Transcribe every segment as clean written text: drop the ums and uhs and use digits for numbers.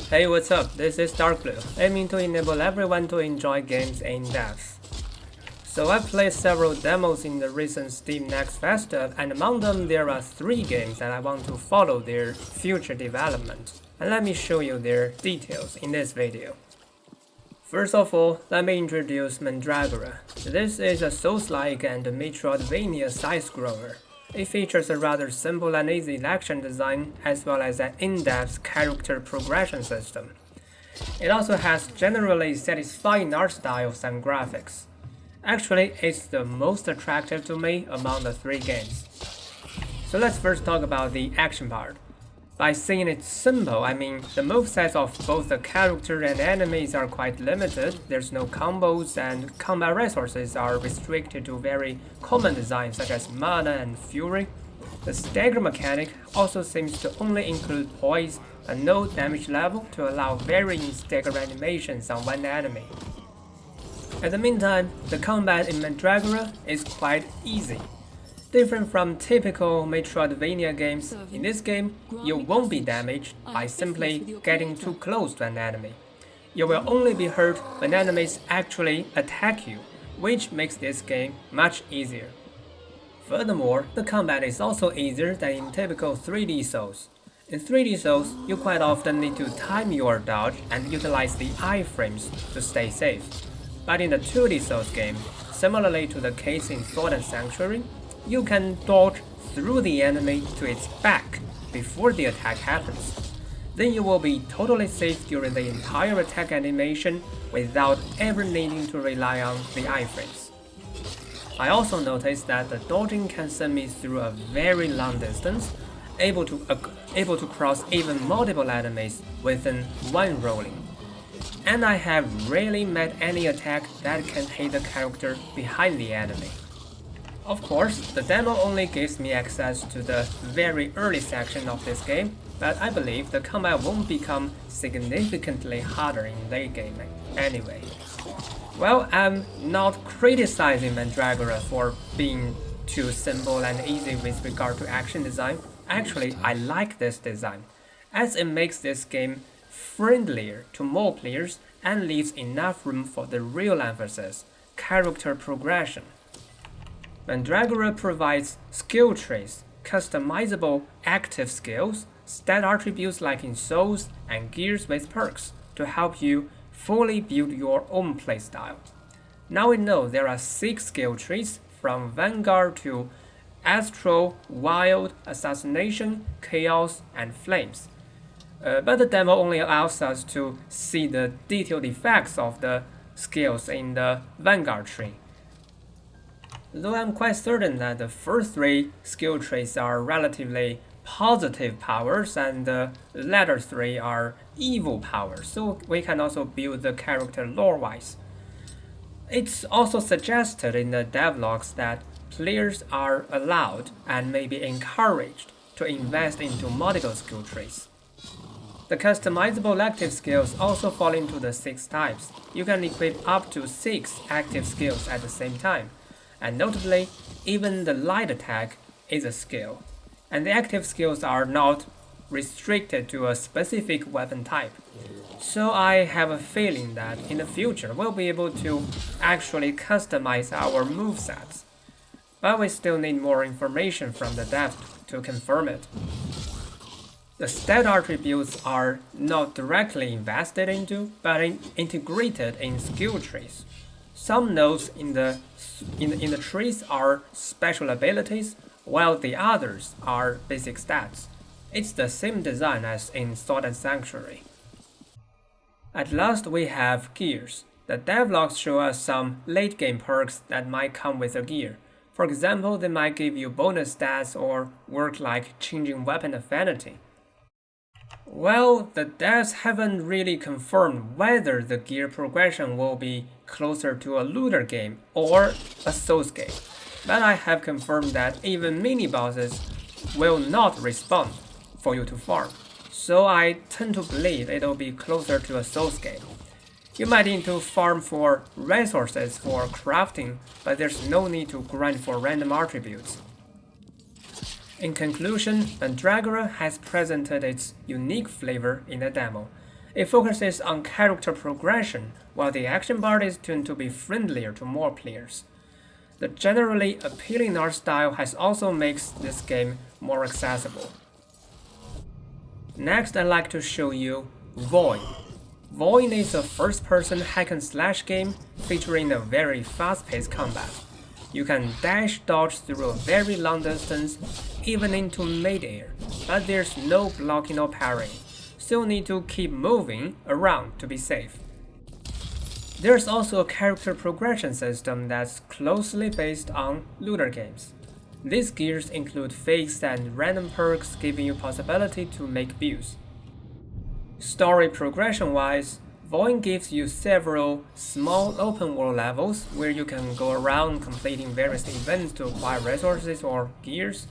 Hey, what's up? This is Darkbblue, aiming to enable everyone to enjoy games in depth. So I played several demos in the recent Steam Next Festa, and among them there are 3 games that I want to follow their future development. And let me show you their details in this video. First of all, let me introduce Mandragora. This is a Souls-like and Metroidvania side-scroller. It features a rather simple and easy action design, as well as an in-depth character progression system. It also has generally satisfying art styles and graphics. Actually, it's the most attractive to me among the 3 games. So let's first talk about the action part. By saying it's simple, I mean the movesets of both the character and enemies are quite limited. There's no combos, and combat resources are restricted to very common designs such as mana and fury. The stagger mechanic also seems to only include poise and no damage level to allow varying stagger animations on one enemy. At the meantime, the combat in Mandragora is quite easy. Different from typical Metroidvania games, in this game, you won't be damaged by simply getting too close to an enemy. You will only be hurt when enemies actually attack you, which makes this game much easier. Furthermore, the combat is also easier than in typical 3D Souls. In 3D Souls, you quite often need to time your dodge and utilize the iframes to stay safe. But in the 2D Souls game, similarly to the case in Sword and Sanctuary, you can dodge through the enemy to its back before the attack happens. Then you will be totally safe during the entire attack animation without ever needing to rely on the iframes. I also noticed that the dodging can send me through a very long distance, able to cross even multiple enemies within one rolling. And I have rarely met any attack that can hit the character behind the enemy. Of course, the demo only gives me access to the very early section of this game, but I believe the combat won't become significantly harder in late game anyway. Well, I'm not criticizing Mandragora for being too simple and easy with regard to action design. Actually, I like this design, as it makes this game friendlier to more players and leaves enough room for the real emphasis, character progression. Mandragora provides skill trees, customizable active skills, stat attributes like in Souls, and gears with perks to help you fully build your own playstyle. Now we know there are 6 skill trees from Vanguard to Astral, Wild, Assassination, Chaos, and Flames. But the demo only allows us to see the detailed effects of the skills in the Vanguard tree. Though I'm quite certain that the first 3 skill trees are relatively positive powers and the latter 3 are evil powers, so we can also build the character lore-wise. It's also suggested in the devlogs that players are allowed and may be encouraged to invest into multiple skill trees. The customizable active skills also fall into the 6 types. You can equip up to 6 active skills at the same time. And notably, even the light attack is a skill, and the active skills are not restricted to a specific weapon type. So I have a feeling that in the future we'll be able to actually customize our movesets. But we still need more information from the devs to confirm it. The stat attributes are not directly invested into, but integrated in skill trees. Some nodes in the trees are special abilities, while the others are basic stats. It's the same design as in Sword and Sanctuary. At last we have gears. The devlogs show us some late game perks that might come with a gear. For example, they might give you bonus stats or work like changing weapon affinity. Well, the devs haven't really confirmed whether the gear progression will be closer to a looter game or a Souls game, but I have confirmed that even mini-bosses will not respawn for you to farm, so I tend to believe it'll be closer to a Souls game. You might need to farm for resources for crafting, but there's no need to grind for random attributes. In conclusion, Mandragora has presented its unique flavor in the demo. It focuses on character progression, while the action part is tuned to be friendlier to more players. The generally appealing art style has also makes this game more accessible. Next, I'd like to show you Void. Void is a first-person hack-and-slash game featuring a very fast-paced combat. You can dash dodge through a very long distance, even into mid-air, but there's no blocking or parrying, so you need to keep moving around to be safe. There's also a character progression system that's closely based on looter games. These gears include fakes and random perks giving you possibility to make builds. Story progression-wise, Void gives you several small open-world levels where you can go around completing various events to acquire resources or gears.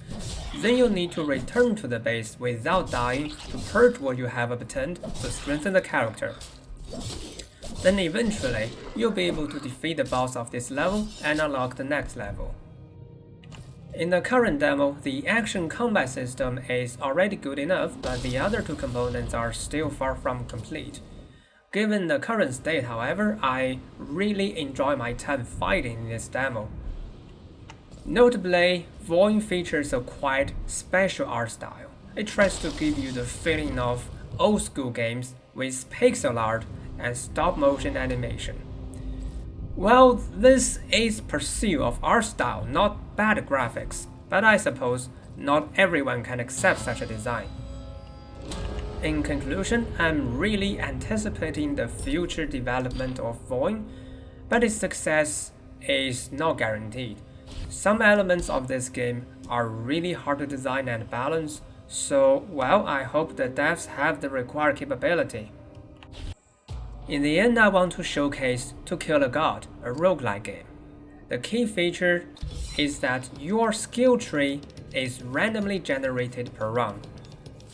Then you'll need to return to the base without dying to purge what you have obtained to strengthen the character. Then eventually, you'll be able to defeat the boss of this level and unlock the next level. In the current demo, the action combat system is already good enough, but the other two components are still far from complete. Given the current state, however, I really enjoy my time fighting in this demo. Notably, Void features a quite special art style. It tries to give you the feeling of old school games with pixel art and stop-motion animation. Well, this is pursuit of art style, not bad graphics, but I suppose not everyone can accept such a design. In conclusion, I'm really anticipating the future development of Void, but its success is not guaranteed. Some elements of this game are really hard to design and balance, so, well, I hope the devs have the required capability. In the end, I want to showcase To Kill a God, a roguelike game. The key feature is that your skill tree is randomly generated per round.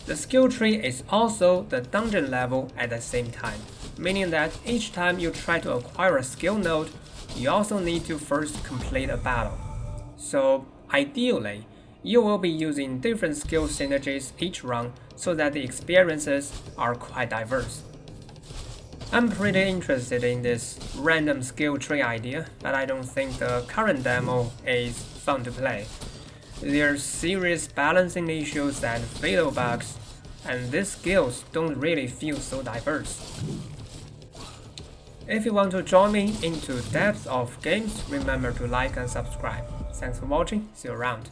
The skill tree is also the dungeon level at the same time, meaning that each time you try to acquire a skill node, you also need to first complete a battle. So, ideally, you will be using different skill synergies each round so that the experiences are quite diverse. I'm pretty interested in this random skill tree idea, but I don't think the current demo is fun to play. There's serious balancing issues and fatal bugs, and these skills don't really feel so diverse. If you want to join me into depth of games, remember to like and subscribe. Thanks for watching, see you around.